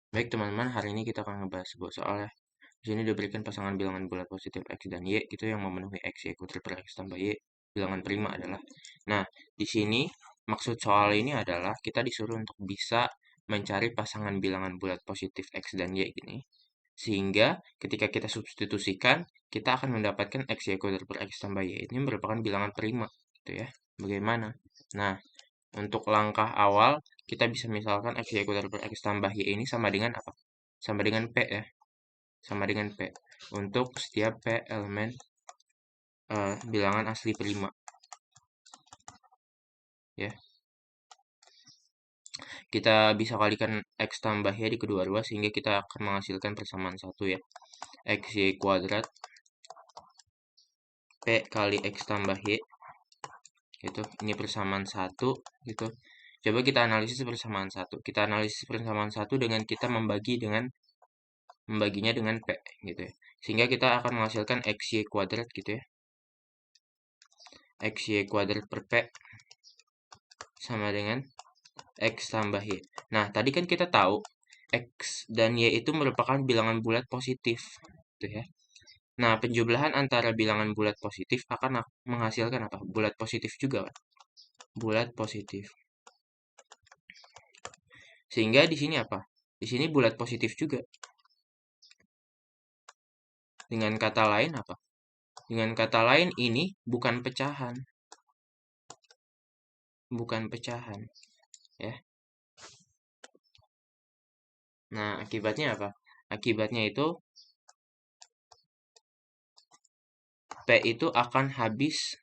Baik teman-teman, hari ini kita akan ngebahas sebuah soal ya. Di sini diberikan pasangan bilangan bulat positif X dan Y gitu yang memenuhi X Y kuadrat per X tambah Y. Bilangan prima adalah. Nah, di sini maksud soal ini adalah kita disuruh untuk bisa mencari pasangan bilangan bulat positif X dan Y gini. Sehingga ketika kita substitusikan, kita akan mendapatkan X Y kuadrat per X tambah Y. Ini merupakan bilangan prima gitu ya. Bagaimana? Nah, untuk langkah awal, kita bisa misalkan X Y kuadrat per X tambah Y ini sama dengan apa? Sama dengan P ya. Sama dengan P. Untuk setiap P elemen bilangan asli prima. Ya. Kita bisa kalikan X tambah Y di kedua-dua sehingga kita akan menghasilkan persamaan satu ya. X Y kuadrat P kali X tambah Y. Gitu. Ini persamaan satu gitu. Coba kita analisis persamaan satu. Kita analisis persamaan satu dengan kita membaginya dengan P gitu ya. Sehingga kita akan menghasilkan XY kuadrat gitu ya. XY kuadrat per P sama dengan X tambah Y. Nah, tadi kan kita tahu X dan Y itu merupakan bilangan bulat positif gitu ya. Nah, penjumlahan antara bilangan bulat positif akan menghasilkan apa? Bulat positif juga kan? Bulat positif. Sehingga di sini apa? Di sini bulat positif juga. Dengan kata lain apa? Dengan kata lain ini bukan pecahan. Bukan pecahan, ya. Nah, akibatnya apa? Akibatnya itu P itu akan habis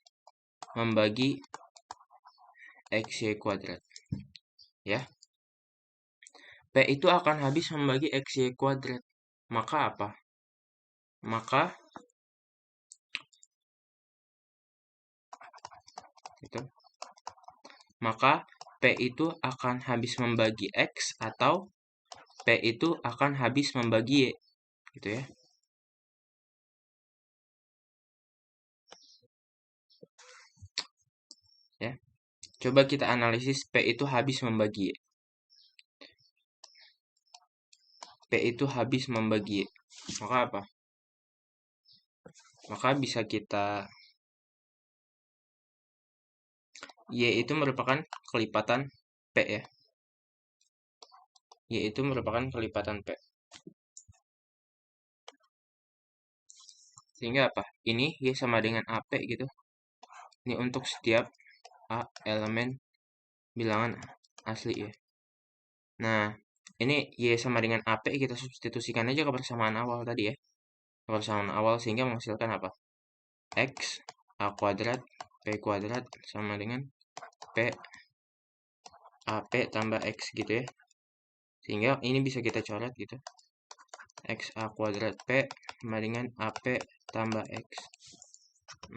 membagi XY kuadrat, ya. P itu akan habis membagi XY kuadrat. Maka apa? Maka itu maka P itu akan habis membagi X atau P itu akan habis membagi Y gitu ya. Ya. Coba kita analisis P itu habis membagi Y. P itu habis membagi Y. Maka apa? Maka bisa kita Y itu merupakan kelipatan P ya. Y itu merupakan kelipatan P. Sehingga apa? Ini Y sama dengan AP gitu. Ini untuk setiap A elemen bilangan asli ya. Nah, ini Y sama dengan AP kita substitusikan aja ke persamaan awal tadi ya. Persamaan awal sehingga menghasilkan apa? X A kuadrat P kuadrat sama dengan P AP tambah X gitu ya. Sehingga ini bisa kita coret gitu. X A kuadrat P sama dengan AP tambah X.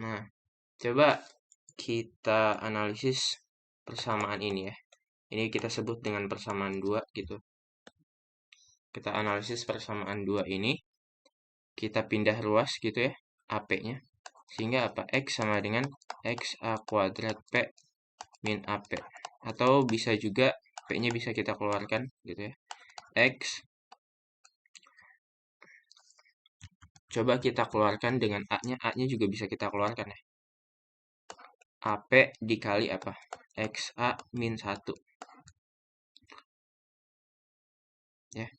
Nah, coba kita analisis persamaan ini ya. Ini kita sebut dengan persamaan 2 gitu. Kita analisis persamaan 2 ini. Kita pindah ruas gitu ya, AP-nya. Sehingga apa? X sama dengan XA kuadrat P min AP. Atau bisa juga P-nya bisa kita keluarkan gitu ya. X. Coba kita keluarkan dengan A-nya. A-nya juga bisa kita keluarkan ya. AP dikali apa? XA min 1. Ya.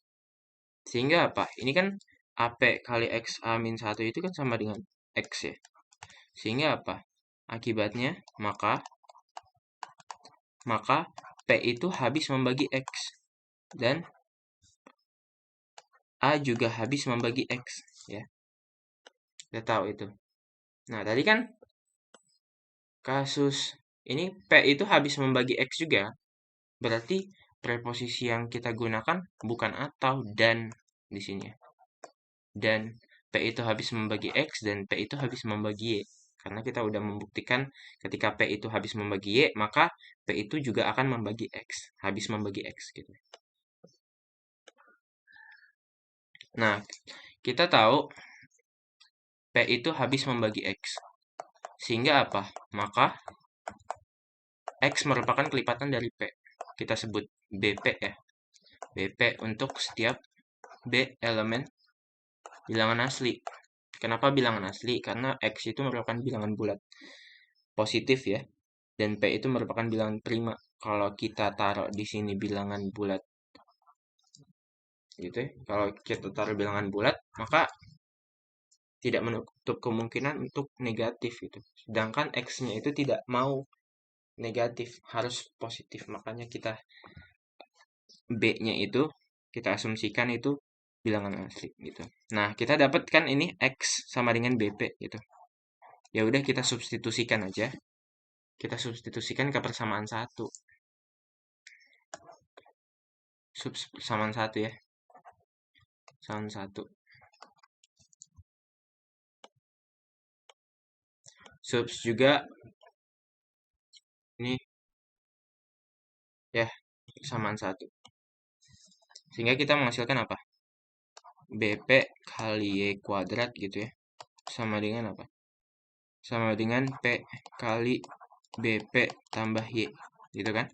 Sehingga apa? Ini kan AP kali XA min 1 itu kan sama dengan X ya. Sehingga apa? Akibatnya, maka P itu habis membagi X. Dan A juga habis membagi X. Ya. Kita tahu itu. Nah, tadi kan kasus ini P itu habis membagi X juga. Berarti preposisi yang kita gunakan bukan atau dan di sini. Dan P itu habis membagi X dan P itu habis membagi Y. Karena kita udah membuktikan ketika P itu habis membagi Y, maka P itu juga akan membagi X. Habis membagi X gitu. Nah, kita tahu P itu habis membagi X. Sehingga apa? Maka X merupakan kelipatan dari P. Kita sebut BP ya. BP untuk setiap B elemen bilangan asli. Kenapa bilangan asli? Karena X itu merupakan bilangan bulat positif ya, dan P itu merupakan bilangan prima. Kalau kita taruh di sini bilangan bulat gitu ya, kalau kita taruh bilangan bulat, maka tidak menutup kemungkinan untuk negatif gitu. Sedangkan X-nya itu tidak mau negatif, harus positif. Makanya kita B-nya itu kita asumsikan itu bilangan asli gitu. Nah, kita dapatkan ini X sama dengan BP gitu. Ya udah kita substitusikan aja. Kita substitusikan ke persamaan 1. Persamaan 1 ya. Persamaan 1. Subs juga ini ya persamaan 1. Sehingga kita menghasilkan apa? BP kali Y kuadrat gitu ya. Sama dengan apa? Sama dengan P kali BP tambah Y. Gitu kan?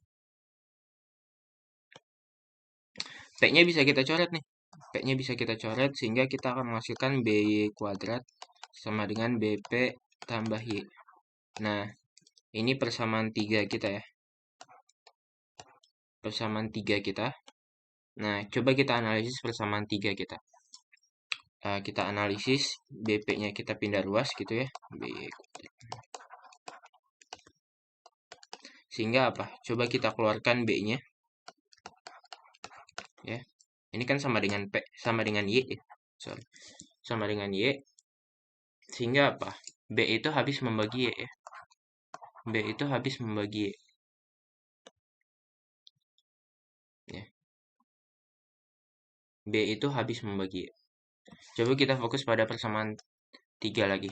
P-nya bisa kita coret nih. P-nya bisa kita coret sehingga kita akan menghasilkan BY kuadrat sama dengan BP tambah Y. Nah, ini persamaan 3 kita ya. Persamaan 3 kita. Nah, coba kita analisis persamaan 3 kita. Kita analisis BP-nya kita pindah ruas gitu ya. BY kuadrat. Sehingga apa? Coba kita keluarkan B-nya. Ya. Ini kan sama dengan P, sama dengan Y ya. Sorry. Sama dengan Y. Sehingga apa? B itu habis membagi Y ya. B itu habis membagi Y. Ya. B itu habis membagi Y. Coba kita fokus pada persamaan 3 lagi.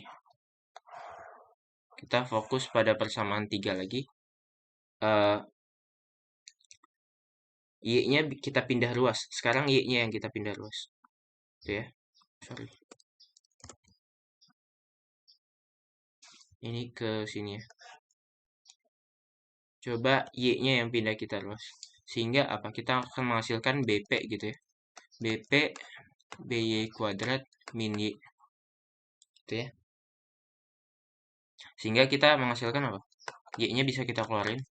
Kita fokus pada persamaan 3 lagi. Y-nya kita pindah ruas. Sekarang Y-nya yang kita pindah ruas. Itu ya. Sorry. Ini ke sini ya. Coba Y-nya yang pindah kita ruas. Sehingga apa? Kita akan menghasilkan BP gitu ya. BP BY kuadrat min Y. Gitu ya. Sehingga kita menghasilkan apa? Y-nya bisa kita keluarin.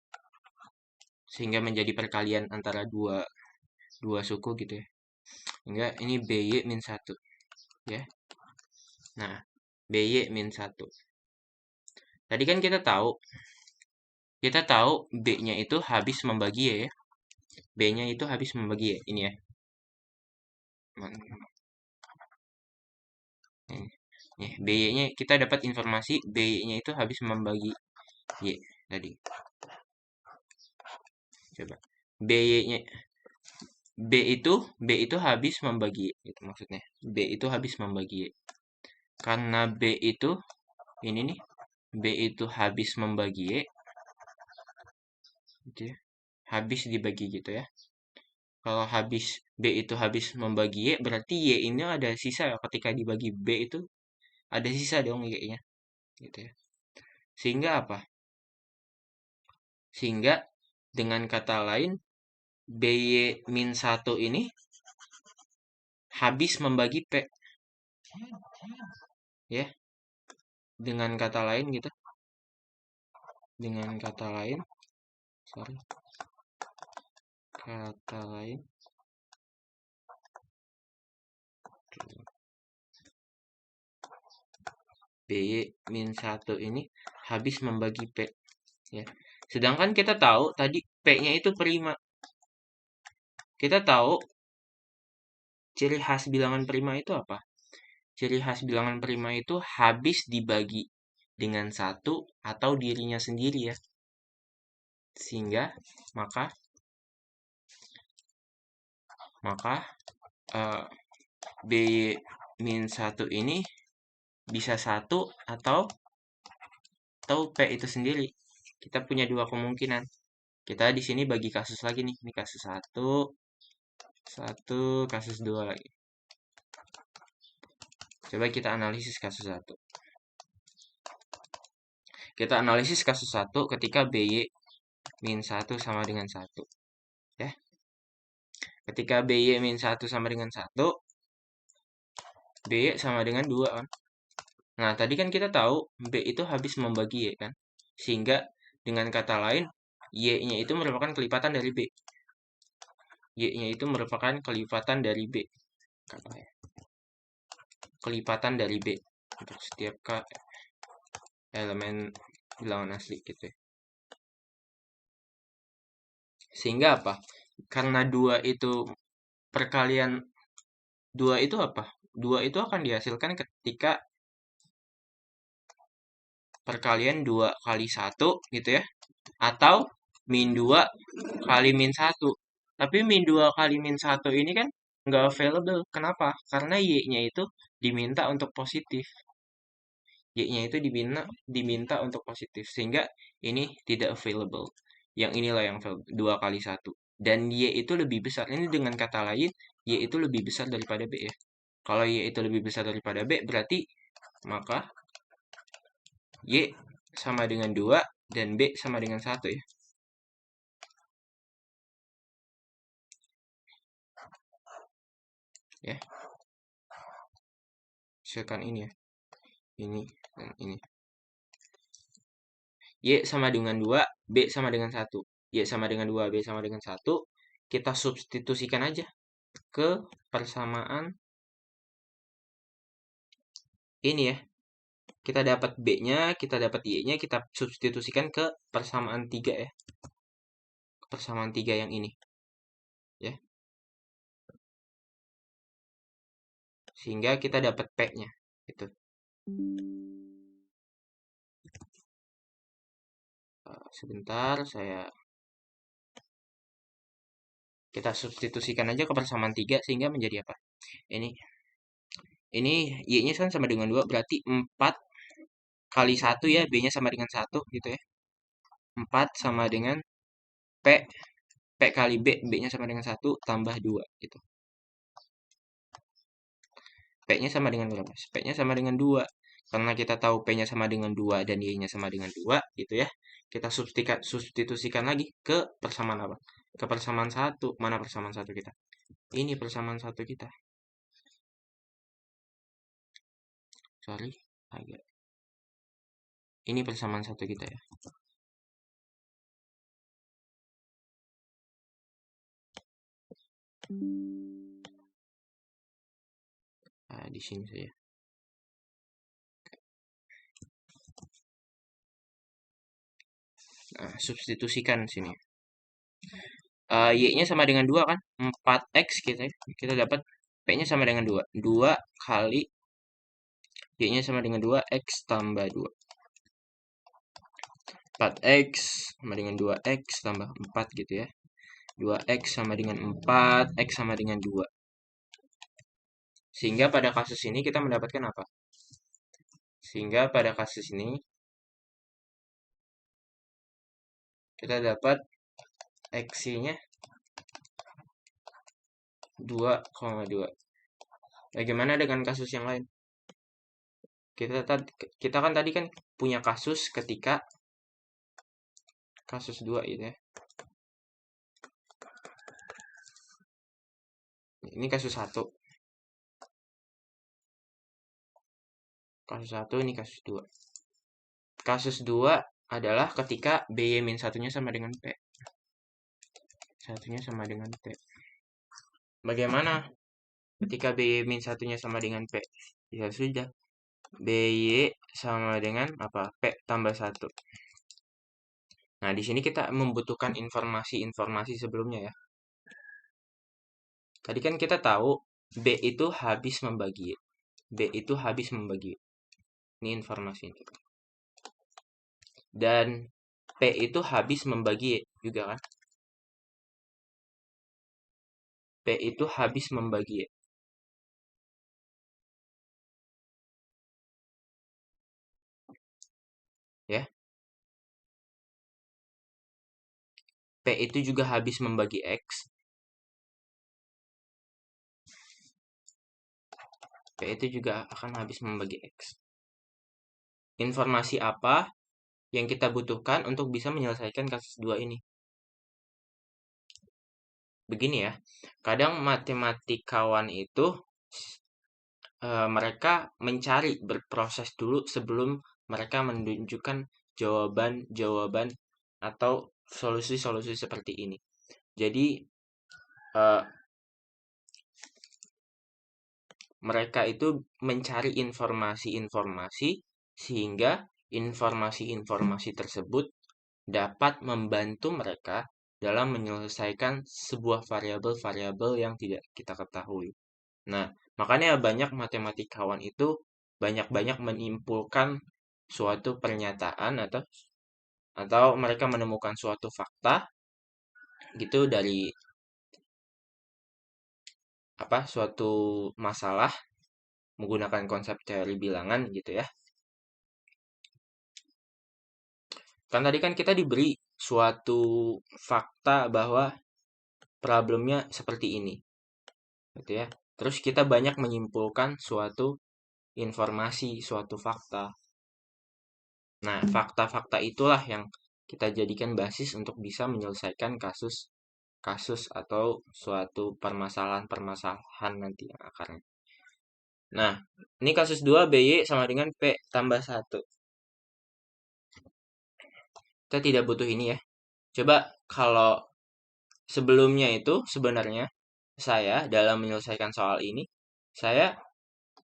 Sehingga menjadi perkalian antara dua suku gitu ya. Sehingga ini BY min 1. Ya. Nah, BY min 1. Tadi kan kita tahu B-nya itu habis membagi ya. B-nya itu habis membagi ya. Ini ya. Nih, BY-nya kita dapat informasi BY-nya itu habis membagi Y tadi. Coba. BY-nya B itu habis membagi Y, gitu maksudnya. B itu habis membagi Y. Karena B itu ini nih. B itu habis membagi Y. Gitu ya. Habis dibagi gitu ya. Kalau B itu habis membagi Y, berarti Y ini ada sisa ya. Ketika dibagi B itu ada sisa dong Y-nya. Gitu ya. Sehingga apa? Sehingga dengan kata lain BY-1 ini habis membagi P. Ya. Dengan kata lain gitu. Dengan kata lain. Sorry. Kata lain. BY-1 ini habis membagi P. Ya. Sedangkan kita tahu tadi P-nya itu prima. Kita tahu ciri khas bilangan prima itu apa? Ciri khas bilangan prima itu habis dibagi dengan 1 atau dirinya sendiri ya. Sehingga maka B-1 ini bisa 1 atau P itu sendiri. Kita punya dua kemungkinan. Kita di sini bagi kasus lagi nih. Ini kasus 1, kasus 2 lagi. Coba kita analisis kasus 1. Kita analisis kasus 1 ketika BY min 1 sama dengan 1. Ya. Ketika BY min 1 sama dengan 1, BY sama dengan 2 kan. Nah, tadi kan kita tahu B itu habis membagi Y kan. Sehingga dengan kata lain, Y-nya itu merupakan kelipatan dari B. Y-nya itu merupakan kelipatan dari B. Kelipatan dari B. Untuk setiap elemen bilangan asli gitu ya. Sehingga apa? Karena 2 itu perkalian 2 itu apa? 2 itu akan dihasilkan ketika perkalian 2 kali 1 gitu ya. Atau min 2 kali min 1. Tapi min 2 kali min 1 ini kan nggak available. Kenapa? Karena Y-nya itu diminta untuk positif. Y-nya itu diminta untuk positif. Sehingga ini tidak available. Yang inilah yang available. 2 kali 1. Dan Y itu lebih besar. Ini dengan kata lain, Y itu lebih besar daripada B ya. Kalau Y itu lebih besar daripada B, berarti maka Y sama dengan 2 dan B sama dengan 1 ya. Ya. Misalkan ini ya. Ini dan ini. Y sama dengan 2, B sama dengan 1. Y sama dengan 2, B sama dengan 1. Kita substitusikan aja ke persamaan ini ya. Kita dapat B-nya, kita dapat Y-nya, kita substitusikan ke persamaan 3 ya. Persamaan 3 yang ini. Ya. Sehingga kita dapat P-nya. Gitu. Sebentar, kita substitusikan aja ke persamaan 3 sehingga menjadi apa? Ini Y-nya kan sama dengan 2, berarti 4 kali 1 ya, B-nya sama dengan 1 gitu ya. 4 sama dengan P, P kali B, B-nya sama dengan 1 tambah 2 gitu. P-nya sama dengan berapa? P-nya sama dengan 2. Karena kita tahu P-nya sama dengan 2 dan Y-nya sama dengan 2 gitu ya. Kita substitusikan lagi ke persamaan apa? Ke persamaan 1. Mana persamaan 1 kita? Ini persamaan 1 kita. Sorry, agak. Ini persamaan 1 kita ya. Nah, di sini saja. Nah, substitusikan sini. Y-nya sama dengan 2 kan? 4X kita dapat P-nya sama dengan 2. 2 kali Y-nya sama dengan 2, X tambah 2. 4X sama dengan 2X tambah 4 gitu ya. 2X sama dengan 4, X sama dengan 2. Sehingga pada kasus ini kita mendapatkan apa? Sehingga pada kasus ini kita dapat X-nya 2,2. Bagaimana dengan kasus yang lain? Kita kan tadi kan punya kasus ketika kasus 2 itu ya. Ini kasus 1. Kasus 1, ini kasus 2. Kasus 2 adalah ketika BY-1-nya sama dengan P. Satunya sama dengan P. Bagaimana ketika BY-1-nya sama dengan P? Ya sudah. BY sama dengan apa? P tambah 1. Nah, di sini kita membutuhkan informasi-informasi sebelumnya ya. Tadi kan kita tahu B itu habis membagi. B itu habis membagi. Ini informasi ini. Dan P itu habis membagi juga kan. P itu habis membagi. Ya. P itu juga habis membagi X. P itu juga akan habis membagi X. Informasi apa yang kita butuhkan untuk bisa menyelesaikan kasus 2 ini? begini ya, kadang matematikawan itu mereka mencari, berproses dulu sebelum mereka menunjukkan jawaban-jawaban atau solusi-solusi seperti ini. Jadi eh, mereka itu mencari informasi-informasi sehingga informasi-informasi tersebut dapat membantu mereka dalam menyelesaikan sebuah variabel-variabel yang tidak kita ketahui. Nah, makanya banyak matematikawan itu banyak-banyak menyimpulkan suatu pernyataan atau mereka menemukan suatu fakta gitu dari suatu masalah menggunakan konsep teori bilangan gitu ya. Kan tadi kan kita diberi suatu fakta bahwa problemnya seperti ini, gitu ya. Terus kita banyak menyimpulkan suatu informasi, suatu fakta. Nah, fakta-fakta itulah yang kita jadikan basis untuk bisa menyelesaikan kasus atau suatu permasalahan-permasalahan nanti yang akarnya. Nah, ini kasus 2 BY sama dengan P tambah 1. Kita tidak butuh ini ya. Coba kalau sebelumnya itu sebenarnya saya dalam menyelesaikan soal ini, saya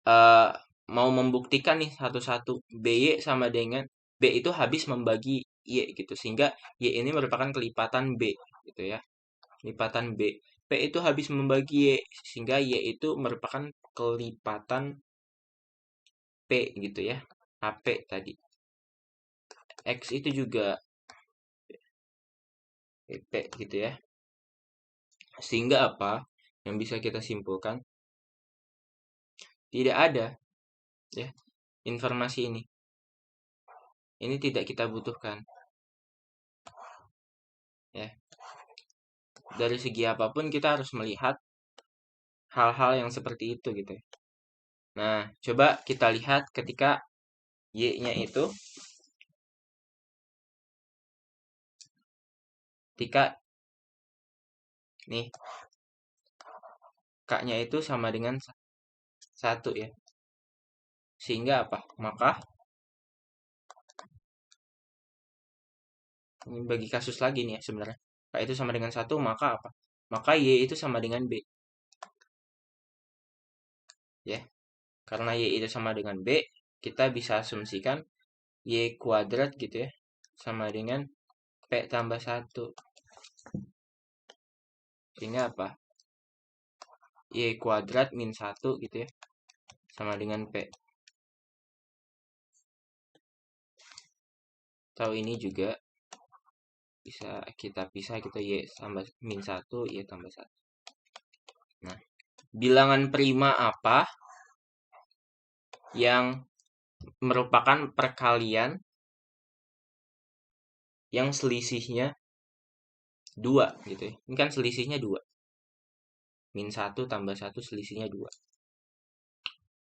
eh, mau membuktikan nih satu-satu BY sama dengan B itu habis membagi Y gitu. Sehingga Y ini merupakan kelipatan B gitu ya. Kelipatan B. P itu habis membagi Y sehingga Y itu merupakan kelipatan P gitu ya. AP tadi. X itu juga P gitu ya. Sehingga apa yang bisa kita simpulkan? Tidak ada ya informasi ini. Ini tidak kita butuhkan. Ya. Dari segi apapun kita harus melihat hal-hal yang seperti itu gitu ya. Nah, coba kita lihat ketika Y-nya itu ketika nih K-nya itu sama dengan 1 ya. Sehingga apa? Maka ini bagi kasus lagi nih ya sebenarnya. K itu sama dengan 1, maka apa? Maka Y itu sama dengan B. Ya. Karena Y itu sama dengan B, kita bisa asumsikan Y kuadrat gitu ya. Sama dengan P tambah 1. Sehingga apa? Y kuadrat min 1 gitu ya. Sama dengan P. Atau ini juga bisa kita pisah gitu, Y tambah min 1, Y tambah 1. Nah, bilangan prima apa yang merupakan perkalian yang selisihnya 2 gitu ya. Ini kan selisihnya 2. Min 1 tambah 1 selisihnya 2.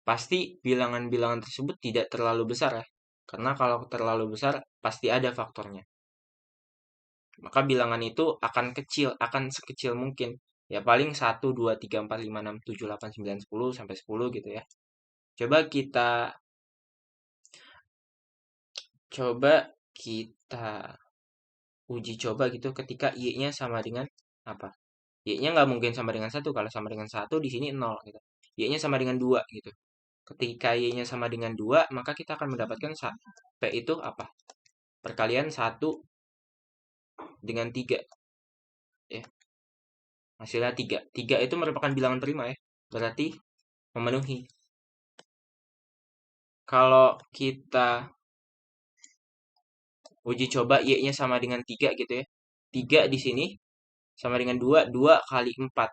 Pasti bilangan-bilangan tersebut tidak terlalu besar ya. Karena kalau terlalu besar pasti ada faktornya. Maka bilangan itu akan kecil, akan sekecil mungkin. Ya paling 1, 2, 3, 4, 5, 6, 7, 8, 9, 10 sampai 10 gitu ya. Coba kita uji coba gitu ketika Y-nya sama dengan apa? Y-nya nggak mungkin sama dengan 1. Kalau sama dengan 1 di sini 0 gitu. Y-nya sama dengan 2 gitu. Ketika Y-nya sama dengan 2, maka kita akan mendapatkan P itu apa? Perkalian 1 dengan 3 ya. Hasilnya 3. 3 itu merupakan bilangan prima ya. Berarti memenuhi. Kalau kita uji coba Y-nya sama dengan 3 gitu ya. 3 di sini sama dengan 2. 2 kali 4.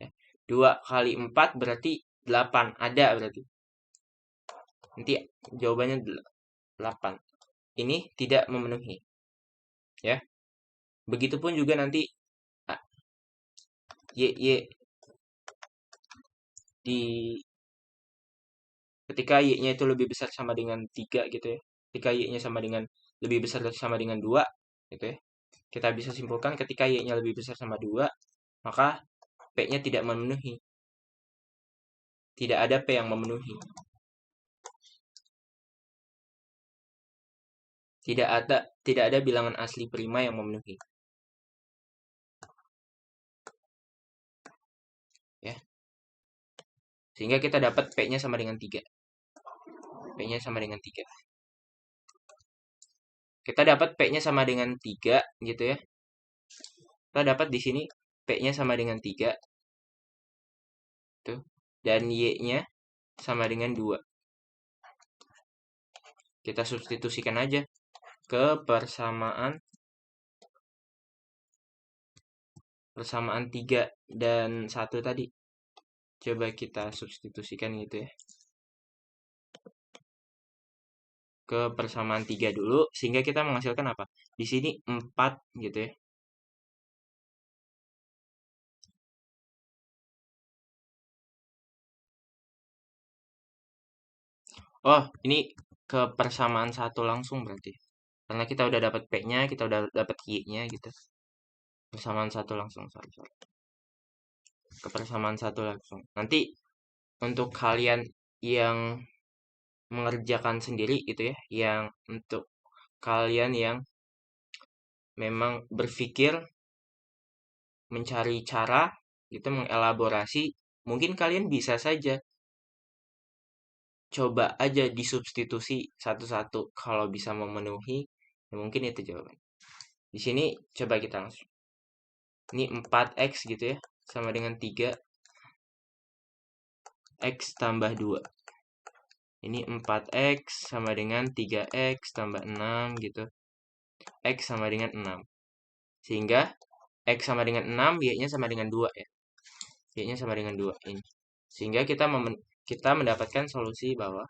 Ya. 2 kali 4 berarti 8. Ada berarti. Nanti jawabannya 8. Ini tidak memenuhi. Ya. Begitupun juga nanti Y di ketika Y-nya itu lebih besar sama dengan 3 gitu ya. Ketika Y-nya sama dengan lebih besar sama dengan 2 gitu ya. Kita bisa simpulkan ketika Y-nya lebih besar sama 2, maka P-nya tidak memenuhi. Tidak ada P yang memenuhi. Tidak ada bilangan asli prima yang memenuhi. Ya. Sehingga kita dapat P-nya sama dengan 3. P-nya sama dengan 3. Kita dapat P-nya sama dengan 3 gitu ya. Kita dapat di sini P-nya sama dengan 3. Tuh. Dan Y-nya sama dengan 2. Kita substitusikan aja ke persamaan 3 dan 1 tadi. Coba kita substitusikan gitu ya. Ke persamaan 3 dulu, sehingga kita menghasilkan apa? Di sini 4 gitu ya. Oh, ini ke persamaan 1 langsung berarti. Karena kita udah dapat P-nya, kita udah dapat Y-nya gitu. Persamaan 1 langsung, sorry. Ke persamaan 1 langsung. Nanti untuk kalian yang mengerjakan sendiri gitu ya, yang untuk kalian yang memang berpikir mencari cara gitu, mengelaborasi, mungkin kalian bisa saja coba aja disubstitusi satu-satu, kalau bisa memenuhi ya mungkin itu jawaban. Di sini coba kita langsung. Ini 4x gitu ya, sama dengan 3x tambah 2. Ini 4x sama dengan 3x tambah 6 gitu. X sama dengan 6. Sehingga X sama dengan 6, Y-nya sama dengan 2 ya. Y-nya sama dengan 2 ini. Sehingga kita mendapatkan solusi bahwa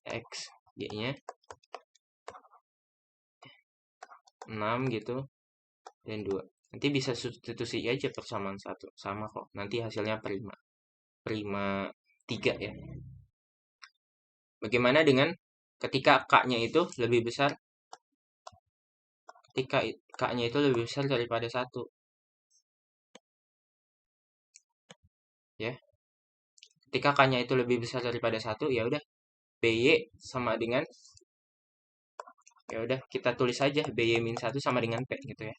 X, Y-nya 6 gitu, dan 2. Nanti bisa substitusi aja persamaan 1. Sama kok. Nanti hasilnya prima. Prima 3 ya. Bagaimana dengan ketika K-nya itu lebih besar? Ketika K-nya itu lebih besar daripada 1. Ya. Ketika K-nya itu lebih besar daripada 1, ya udah BY sama dengan, ya udah kita tulis aja BY-1 sama dengan P gitu ya.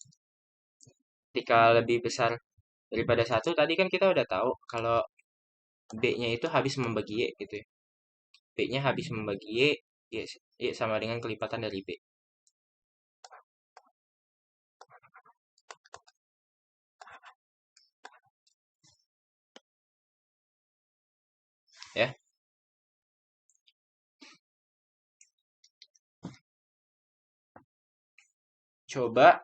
Ketika lebih besar daripada 1, tadi kan kita udah tahu kalau B-nya itu habis membagi Y gitu ya. B-nya habis membagi Y sama dengan kelipatan dari B. Ya. Coba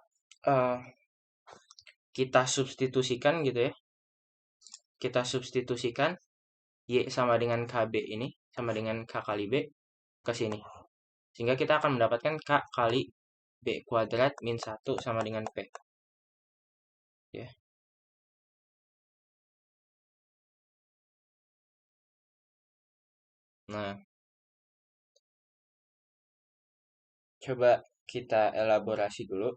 kita substitusikan gitu ya. Kita substitusikan Y sama dengan KB ini, sama dengan K kali B ke sini. Sehingga kita akan mendapatkan K kali B kuadrat min 1 sama dengan P. Ya. Nah, coba kita elaborasi dulu.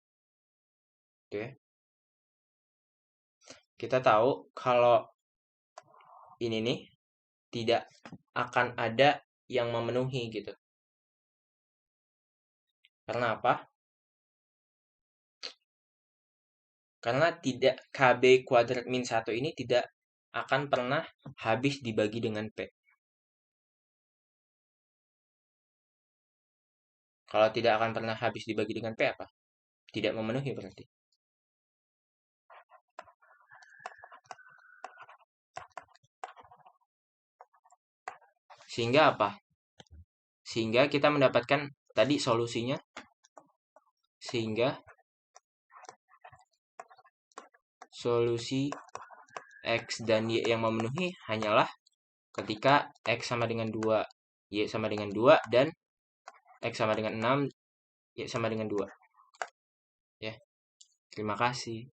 Gitu ya. Kita tahu kalau ini nih tidak akan ada yang memenuhi gitu. Karena apa? Karena tidak KB kuadrat min 1 ini tidak akan pernah habis dibagi dengan P. Kalau tidak akan pernah habis dibagi dengan P apa? Tidak memenuhi berarti. Sehingga apa? Sehingga kita mendapatkan tadi solusinya. Sehingga solusi X dan Y yang memenuhi hanyalah ketika X sama dengan 2, Y sama dengan 2, dan X sama dengan 6, Y sama dengan 2. Ya, terima kasih.